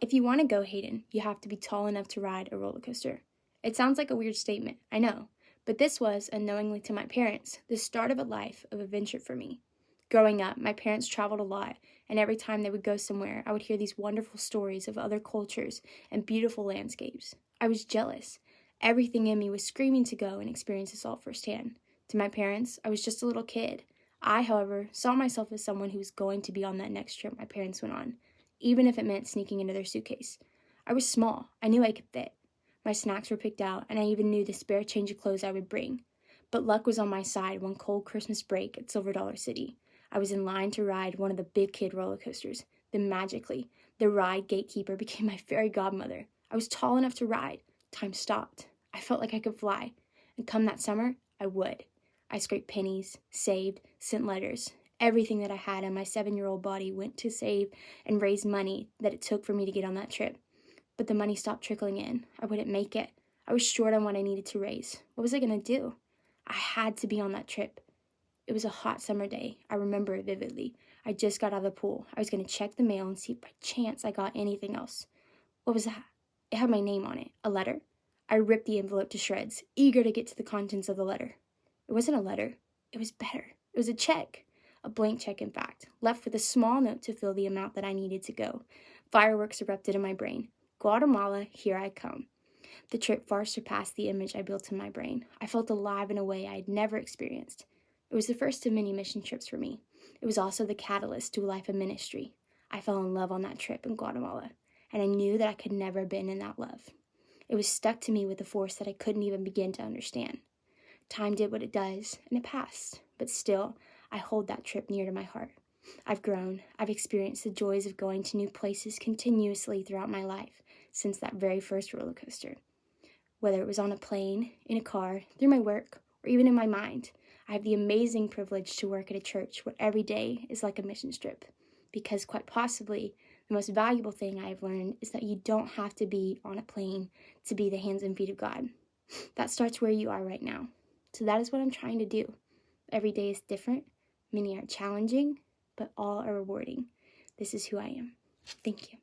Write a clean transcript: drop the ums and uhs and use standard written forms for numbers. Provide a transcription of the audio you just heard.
If you want to go, Hadyn, you have to be tall enough to ride a roller coaster. It sounds like a weird statement, I know, but this was, unknowingly to my parents, the start of a life of adventure for me. Growing up, my parents traveled a lot, and every time they would go somewhere, I would hear these wonderful stories of other cultures and beautiful landscapes. I was jealous. Everything in me was screaming to go and experience this all firsthand. To my parents, I was just a little kid. I, however, saw myself as someone who was going to be on that next trip my parents went on, even if it meant sneaking into their suitcase. I was small. I knew I could fit. My snacks were picked out, and I even knew the spare change of clothes I would bring. But luck was on my side one cold Christmas break at Silver Dollar City. I was in line to ride one of the big kid roller coasters. Then magically, the ride gatekeeper became my fairy godmother. I was tall enough to ride. Time stopped. I felt like I could fly. And come that summer, I would. I scraped pennies, saved, sent letters. Everything that I had in my 7-year-old body went to save and raise money that it took for me to get on that trip. But the money stopped trickling in. I wouldn't make it. I was short on what I needed to raise. What was I going to do? I had to be on that trip. It was a hot summer day. I remember it vividly. I just got out of the pool. I was going to check the mail and see if by chance I got anything else. What was that? It had my name on it. A letter? I ripped the envelope to shreds, eager to get to the contents of the letter. It wasn't a letter. It was better. It was a check. A blank check, in fact, left with a small note to fill the amount that I needed to go. Fireworks erupted in my brain. Guatemala, here I come. The trip far surpassed the image I built in my brain. I felt alive in a way I had never experienced. It was the first of many mission trips for me. It was also the catalyst to a life of ministry. I fell in love on that trip in Guatemala, and I knew that I could never have been in that love. It was stuck to me with a force that I couldn't even begin to understand. Time did what it does, and it passed, but still, I hold that trip near to my heart. I've grown. I've experienced the joys of going to new places continuously throughout my life since that very first roller coaster. Whether it was on a plane, in a car, through my work, or even in my mind, I have the amazing privilege to work at a church where every day is like a mission trip. Because quite possibly, the most valuable thing I have learned is that you don't have to be on a plane to be the hands and feet of God. That starts where you are right now. So that is what I'm trying to do. Every day is different. Many are challenging, but all are rewarding. This is who I am. Thank you.